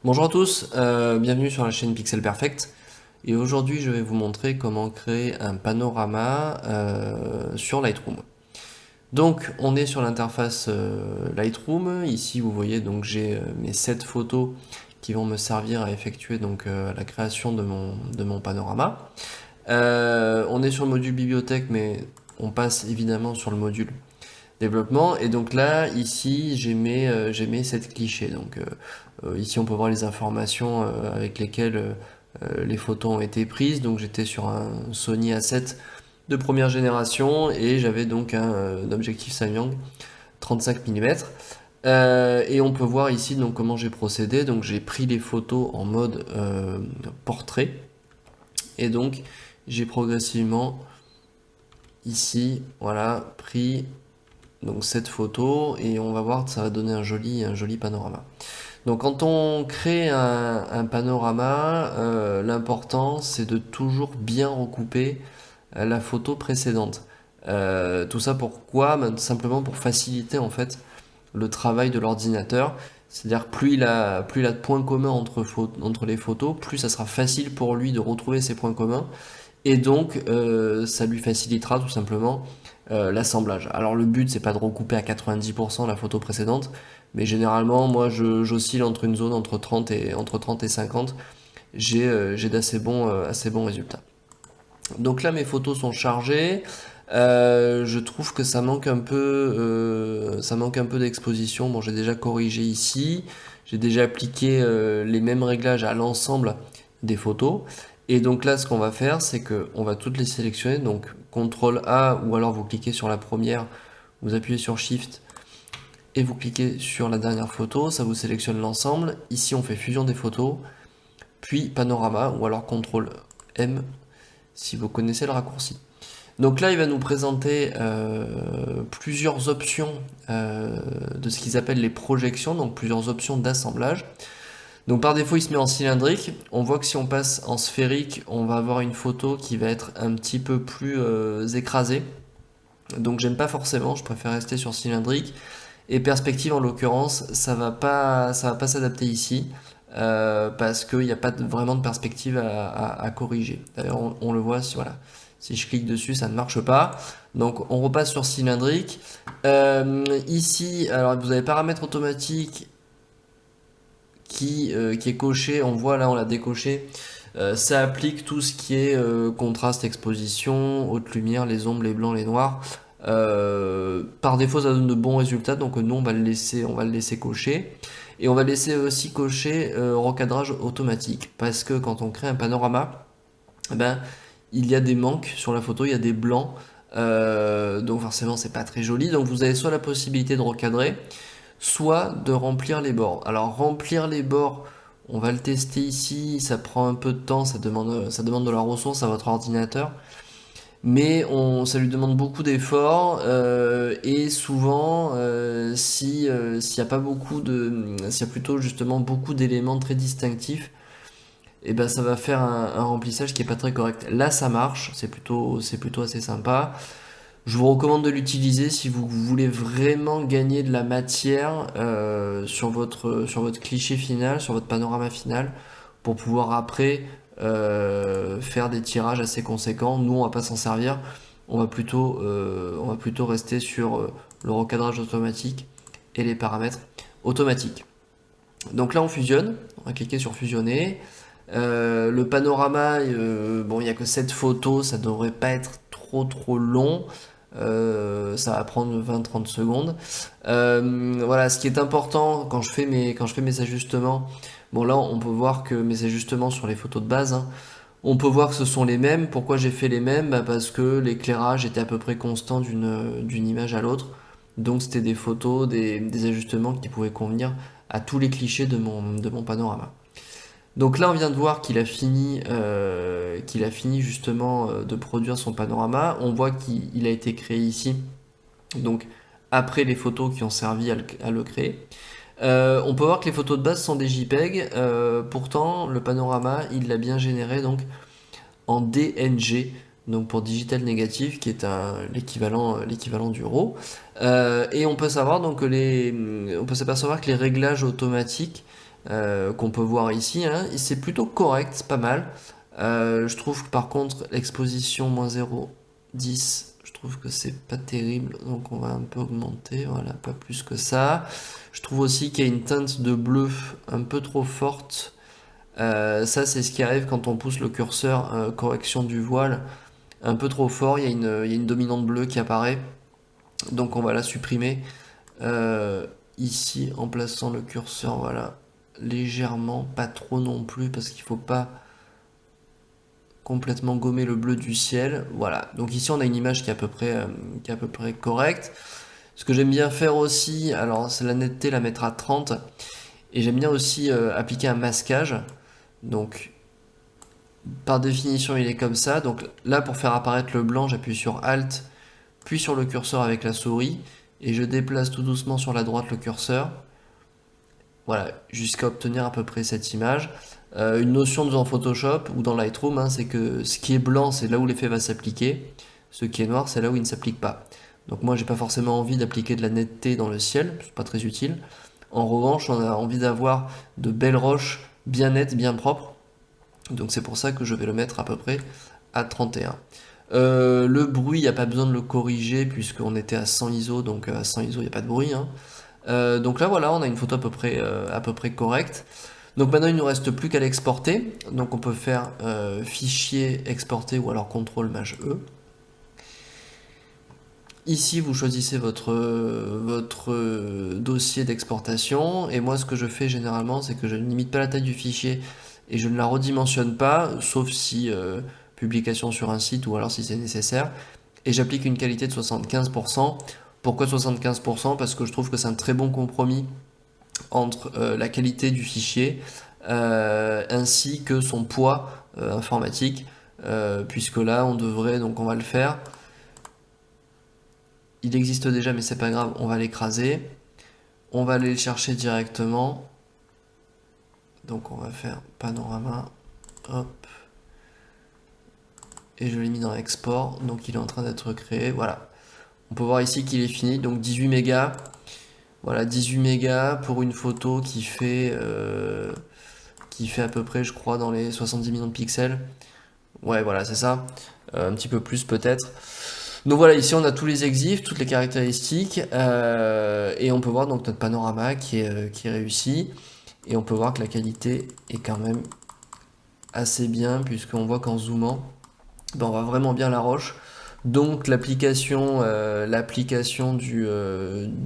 Bonjour à tous, bienvenue sur la chaîne Pixel Perfect. Et aujourd'hui, je vais vous montrer comment créer un panorama sur Lightroom. Donc, on est sur l'interface Lightroom. Ici, vous voyez, donc j'ai mes 7 photos qui vont me servir à effectuer la création de mon panorama. On est sur le module bibliothèque, mais on passe évidemment sur le module développement. Et donc là, ici, j'ai mes 7 clichés. Ici, on peut voir les informations avec lesquelles les photos ont été prises. Donc j'étais sur un Sony A7 de première génération et j'avais donc un objectif Samyang 35 mm. Et on peut voir ici donc comment j'ai procédé. Donc j'ai pris les photos en mode portrait et donc j'ai progressivement ici, voilà, pris donc cette photo et on va voir que ça va donner un joli panorama. Donc quand on crée un panorama, l'important c'est de toujours bien recouper la photo précédente. Tout ça pourquoi? Ben, simplement pour faciliter en fait le travail de l'ordinateur. C'est-à-dire plus il a de points communs entre les photos, plus ça sera facile pour lui de retrouver ces points communs et donc ça lui facilitera tout simplement l'assemblage. Alors le but c'est pas de recouper à 90% la photo précédente, mais généralement moi j'oscille entre une zone entre 30 et 50, j'ai assez bons résultats. Donc là mes photos sont chargées. Je trouve que ça manque un peu d'exposition. Bon, j'ai déjà corrigé ici, j'ai déjà appliqué les mêmes réglages à l'ensemble des photos. Et donc là, ce qu'on va faire, c'est que on va toutes les sélectionner. Donc CTRL A ou alors vous cliquez sur la première, vous appuyez sur Shift et vous cliquez sur la dernière photo, ça vous sélectionne l'ensemble. Ici, on fait fusion des photos, puis panorama ou alors CTRL M si vous connaissez le raccourci. Donc là, il va nous présenter plusieurs options de ce qu'ils appellent les projections, donc plusieurs options d'assemblage. Donc par défaut, il se met en cylindrique. On voit que si on passe en sphérique, on va avoir une photo qui va être un petit peu plus écrasée. Donc j'aime pas forcément, je préfère rester sur cylindrique. Et perspective en l'occurrence, ça va pas s'adapter ici. Parce qu'il n'y a pas vraiment de perspective à corriger. D'ailleurs, on le voit, voilà. Si je clique dessus, ça ne marche pas. Donc, on repasse sur cylindrique. Ici, alors vous avez paramètres automatiques qui est coché. On voit là, on l'a décoché. Ça applique tout ce qui est contraste, exposition, haute lumière, les ombres, les blancs, les noirs. Par défaut, ça donne de bons résultats, donc nous on va le laisser cocher. Et on va laisser aussi cocher recadrage automatique, parce que quand on crée un panorama, eh ben, il y a des manques sur la photo, il y a des blancs, donc forcément c'est pas très joli. Donc vous avez soit la possibilité de recadrer, soit de remplir les bords. Alors remplir les bords, on va le tester ici, ça prend un peu de temps, ça demande de la ressource à votre ordinateur, mais ça lui demande beaucoup d'efforts et souvent s'il n'y a pas s'il y a plutôt justement beaucoup d'éléments très distinctifs, et ben ça va faire un remplissage qui est pas très correct. Là ça marche, c'est plutôt assez sympa. Je vous recommande de l'utiliser si vous voulez vraiment gagner de la matière sur votre cliché final, sur votre panorama final, pour pouvoir après faire des tirages assez conséquents. Nous, on va pas s'en servir. On va plutôt rester sur le recadrage automatique et les paramètres automatiques. Donc là, on fusionne. On va cliquer sur fusionner. Le panorama, bon, il n'y a que 7 photos, ça devrait pas être trop long. Ça va prendre 20-30 secondes. Voilà, ce qui est important quand je fais mes ajustements, bon là on peut voir que mes ajustements sur les photos de base, hein, on peut voir que ce sont les mêmes. Pourquoi j'ai fait les mêmes? Bah parce que l'éclairage était à peu près constant d'une image à l'autre. Donc c'était des photos, des ajustements qui pouvaient convenir à tous les clichés de mon panorama. Donc là, on vient de voir qu'il a fini justement de produire son panorama. On voit qu'il a été créé ici, donc après les photos qui ont servi à le créer. On peut voir que les photos de base sont des JPEG. Pourtant, le panorama, il l'a bien généré donc en DNG, donc pour digital négatif, qui est l'équivalent du RAW. Et on peut savoir donc on peut s'apercevoir que les réglages automatiques qu'on peut voir ici, hein. C'est plutôt correct, c'est pas mal. Je trouve que par contre l'exposition -0,10, je trouve que c'est pas terrible, donc on va un peu augmenter, voilà, pas plus que ça. Je trouve aussi qu'il y a une teinte de bleu un peu trop forte. Ça c'est ce qui arrive quand on pousse le curseur correction du voile un peu trop fort, il y a une dominante bleue qui apparaît, donc on va la supprimer ici en plaçant le curseur, voilà, légèrement, pas trop non plus parce qu'il faut pas complètement gommer le bleu du ciel. Voilà, donc ici on a une image qui est à peu près correcte. Ce que j'aime bien faire aussi, alors c'est la netteté, la mettre à 30, et j'aime bien aussi appliquer un masquage. Donc par définition il est comme ça, donc là pour faire apparaître le blanc j'appuie sur Alt, puis sur le curseur avec la souris, et je déplace tout doucement sur la droite le curseur, voilà, jusqu'à obtenir à peu près cette image. Une notion dans Photoshop ou dans Lightroom, hein, c'est que ce qui est blanc, c'est là où l'effet va s'appliquer. Ce qui est noir, c'est là où il ne s'applique pas. Donc moi, j'ai pas forcément envie d'appliquer de la netteté dans le ciel, c'est pas très utile. En revanche, on a envie d'avoir de belles roches bien nettes, bien propres. Donc c'est pour ça que je vais le mettre à peu près à 31. Le bruit, il n'y a pas besoin de le corriger puisqu'on était à 100 ISO, donc à 100 ISO, il n'y a pas de bruit, hein. Donc là, voilà, on a une photo à peu près correcte. Donc maintenant, il ne nous reste plus qu'à l'exporter. Donc on peut faire fichier exporter ou alors CTRL-E. Ici, vous choisissez votre dossier d'exportation. Et moi, ce que je fais généralement, c'est que je ne limite pas la taille du fichier et je ne la redimensionne pas, sauf si publication sur un site ou alors si c'est nécessaire. Et j'applique une qualité de 75%. Pourquoi 75%? Parce que je trouve que c'est un très bon compromis entre la qualité du fichier ainsi que son poids informatique, puisque là on devrait, donc on va le faire, il existe déjà mais c'est pas grave, on va l'écraser, on va aller le chercher directement, donc on va faire panorama, hop, et je l'ai mis dans export, donc il est en train d'être créé, voilà, on peut voir ici qu'il est fini, donc 18 mégas. Voilà, 18 mégas pour une photo qui fait à peu près, je crois, dans les 70 millions de pixels. Ouais, voilà, c'est ça. Un petit peu plus peut-être. Donc voilà, ici on a tous les exifs, toutes les caractéristiques, et on peut voir donc notre panorama qui est réussi, et on peut voir que la qualité est quand même assez bien, puisqu'on voit qu'en zoomant, ben, on voit vraiment bien la roche. Donc l'application de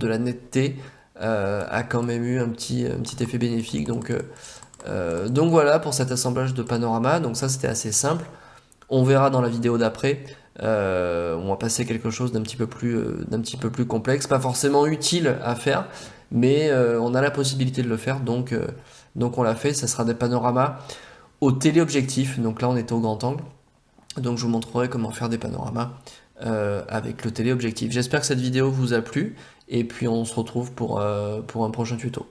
la netteté a quand même eu un petit effet bénéfique. Donc voilà pour cet assemblage de panorama. Donc ça c'était assez simple. On verra dans la vidéo d'après. On va passer quelque chose d'un petit peu plus complexe, pas forcément utile à faire, mais on a la possibilité de le faire. Donc on l'a fait. Ça sera des panoramas au téléobjectif. Donc là on était au grand angle. Donc je vous montrerai comment faire des panoramas avec le téléobjectif. J'espère que cette vidéo vous a plu et puis on se retrouve pour un prochain tuto.